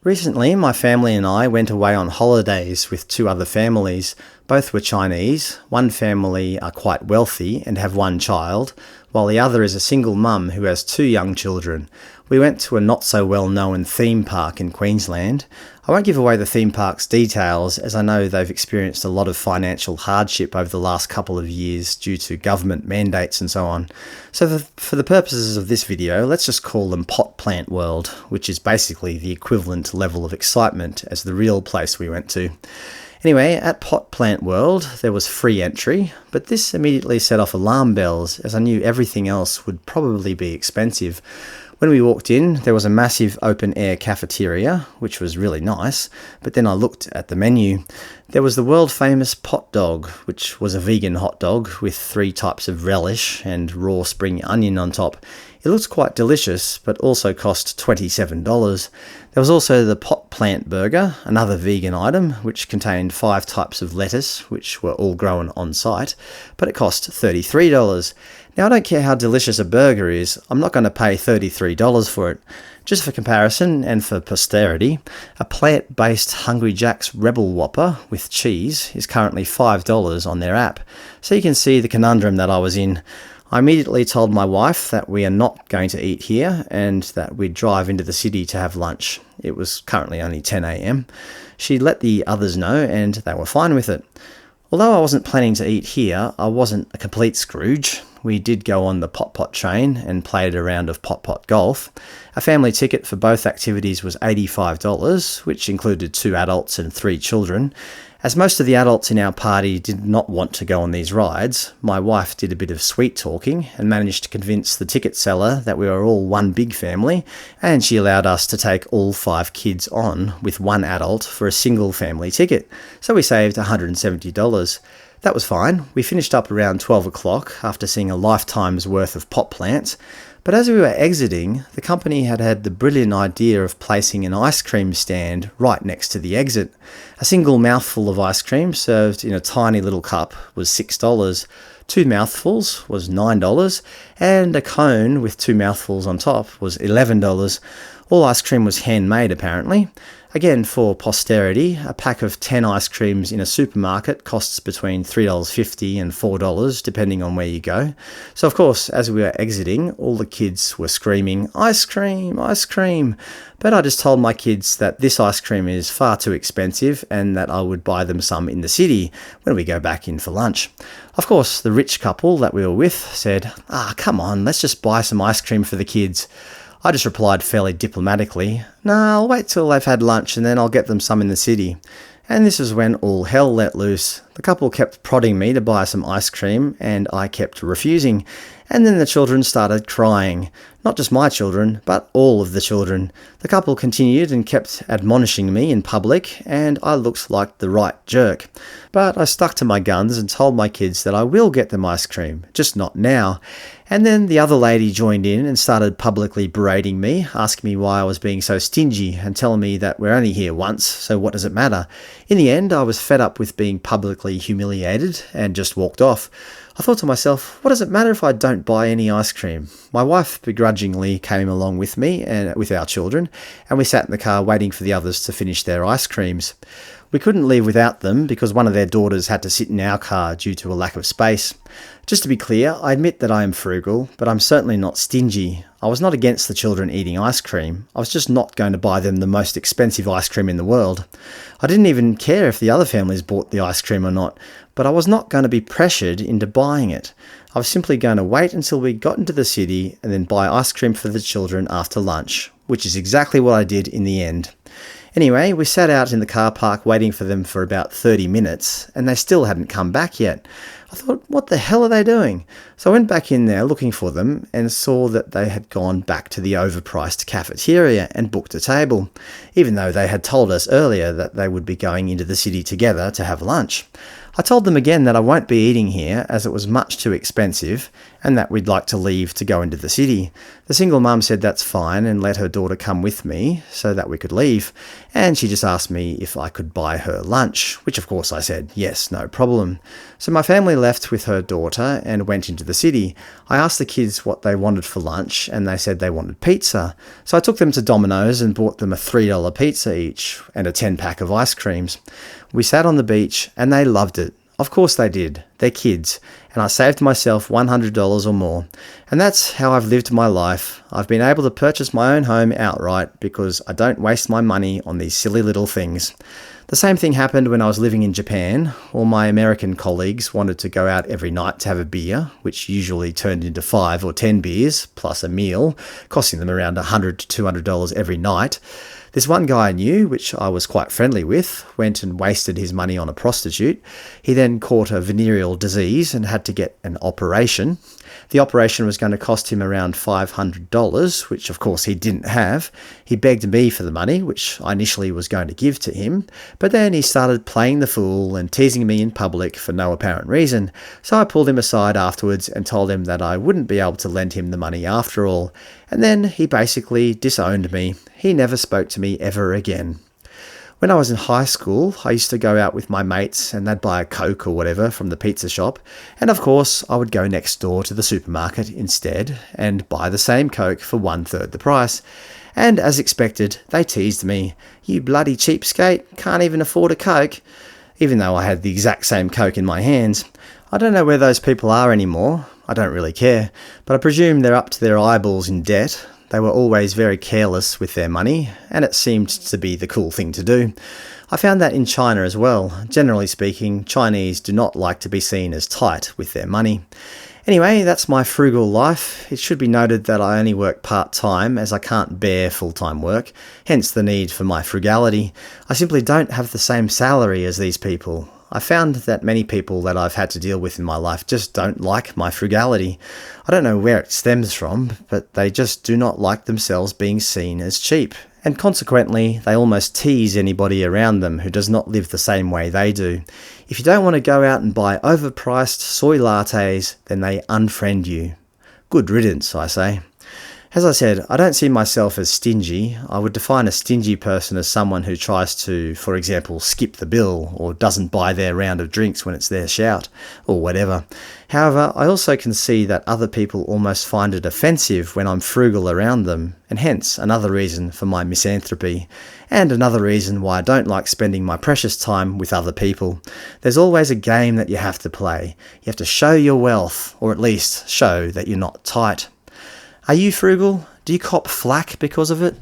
Recently, my family and I went away on holidays with two other families. Both were Chinese. One family are quite wealthy and have one child, while the other is a single mum who has two young children. We went to a not-so-well-known theme park in Queensland. I won't give away the theme park's details, as I know they've experienced a lot of financial hardship over the last couple of years due to government mandates and so on. So for the purposes of this video, let's just call them Pot Plant World, which is basically the equivalent level of excitement as the real place we went to. Anyway, at Pot Plant World, there was free entry, but this immediately set off alarm bells, as I knew everything else would probably be expensive. When we walked in, there was a massive open-air cafeteria, which was really nice, but then I looked at the menu. There was the world-famous pot dog, which was a vegan hot dog with 3 types of relish and raw spring onion on top. It looks quite delicious, but also cost $27. There was also the pot plant burger, another vegan item, which contained 5 types of lettuce, which were all grown on site, but it cost $33. Now, I don't care how delicious a burger is, I'm not going to pay $33 for it. Just for comparison and for posterity, a plant-based Hungry Jack's Rebel Whopper with cheese is currently $5 on their app. So you can see the conundrum that I was in. I immediately told my wife that we are not going to eat here and that we'd drive into the city to have lunch. It was currently only 10 a.m. She let the others know and they were fine with it. Although I wasn't planning to eat here, I wasn't a complete Scrooge. We did go on the Pot train and played a round of Pot golf. A family ticket for both activities was $85, which included 2 adults and 3 children. As most of the adults in our party did not want to go on these rides, my wife did a bit of sweet talking and managed to convince the ticket seller that we were all one big family, and she allowed us to take all 5 kids on with 1 adult for a single family ticket. So we saved $170. That was fine. We finished up around 12 o'clock after seeing a lifetime's worth of pot plants. But as we were exiting, the company had the brilliant idea of placing an ice cream stand right next to the exit. A single mouthful of ice cream served in a tiny little cup was $6. 2 mouthfuls was $9, and a cone with 2 mouthfuls on top was $11. All ice cream was handmade, apparently. Again, for posterity, a pack of 10 ice creams in a supermarket costs between $3.50 and $4, depending on where you go. So, of course, as we were exiting, all the kids were screaming, "Ice cream, ice cream!" But I just told my kids that this ice cream is far too expensive and that I would buy them some in the city when we go back in for lunch. Of course, the rich couple that we were with said, "Come on, let's just buy some ice cream for the kids." I just replied fairly diplomatically, "Nah, I'll wait till they've had lunch and then I'll get them some in the city." And this is when all hell let loose. The couple kept prodding me to buy some ice cream and I kept refusing. And then the children started crying. Not just my children, but all of the children. The couple continued and kept admonishing me in public, and I looked like the right jerk. But I stuck to my guns and told my kids that I will get them ice cream, just not now. And then the other lady joined in and started publicly berating me, asking me why I was being so stingy and telling me that we're only here once, so what does it matter? In the end, I was fed up with being publicly humiliated and just walked off. I thought to myself, what does it matter if I don't buy any ice cream? My wife begrudgingly came along with me and with our children, and we sat in the car waiting for the others to finish their ice creams. We couldn't leave without them because one of their daughters had to sit in our car due to a lack of space. Just to be clear, I admit that I am frugal, but I'm certainly not stingy. I was not against the children eating ice cream. I was just not going to buy them the most expensive ice cream in the world. I didn't even care if the other families bought the ice cream or not, but I was not going to be pressured into buying it. I was simply going to wait until we got into the city and then buy ice cream for the children after lunch, which is exactly what I did in the end. Anyway, we sat out in the car park waiting for them for about 30 minutes, and they still hadn't come back yet. I thought, what the hell are they doing? So I went back in there looking for them and saw that they had gone back to the overpriced cafeteria and booked a table, even though they had told us earlier that they would be going into the city together to have lunch. I told them again that I won't be eating here as it was much too expensive and that we'd like to leave to go into the city. The single mum said that's fine and let her daughter come with me so that we could leave, and she just asked me if I could buy her lunch, which of course I said yes, no problem. So my family left with her daughter and went into the city. I asked the kids what they wanted for lunch, and they said they wanted pizza. So I took them to Domino's and bought them a $3 pizza each and a 10-pack of ice creams. We sat on the beach and they loved it. Of course they did. They're kids. And I saved myself $100 or more. And that's how I've lived my life. I've been able to purchase my own home outright because I don't waste my money on these silly little things. The same thing happened when I was living in Japan. All my American colleagues wanted to go out every night to have a beer, which usually turned into 5 or 10 beers, plus a meal, costing them around $100 to $200 every night. This one guy I knew, which I was quite friendly with, went and wasted his money on a prostitute. He then caught a venereal disease and had to get an operation. The operation was going to cost him around $500, which of course he didn't have. He begged me for the money, which I initially was going to give to him, but then he started playing the fool and teasing me in public for no apparent reason. So I pulled him aside afterwards and told him that I wouldn't be able to lend him the money after all. And then he basically disowned me. He never spoke to me ever again. When I was in high school, I used to go out with my mates and they'd buy a Coke or whatever from the pizza shop. And of course, I would go next door to the supermarket instead and buy the same Coke for 1/3 the price. And as expected, they teased me. "You bloody cheapskate, can't even afford a Coke," even though I had the exact same Coke in my hands. I don't know where those people are anymore. I don't really care, but I presume they're up to their eyeballs in debt. They were always very careless with their money, and it seemed to be the cool thing to do. I found that in China as well. Generally speaking, Chinese do not like to be seen as tight with their money. Anyway, that's my frugal life. It should be noted that I only work part-time as I can't bear full-time work, hence the need for my frugality. I simply don't have the same salary as these people. I found that many people that I've had to deal with in my life just don't like my frugality. I don't know where it stems from, but they just do not like themselves being seen as cheap. And consequently, they almost tease anybody around them who does not live the same way they do. If you don't want to go out and buy overpriced soy lattes, then they unfriend you. Good riddance, I say. As I said, I don't see myself as stingy. I would define a stingy person as someone who tries to, for example, skip the bill or doesn't buy their round of drinks when it's their shout, or whatever. However, I also can see that other people almost find it offensive when I'm frugal around them, and hence another reason for my misanthropy, and another reason why I don't like spending my precious time with other people. There's always a game that you have to play. You have to show your wealth, or at least show that you're not tight. Are you frugal? Do you cop flack because of it?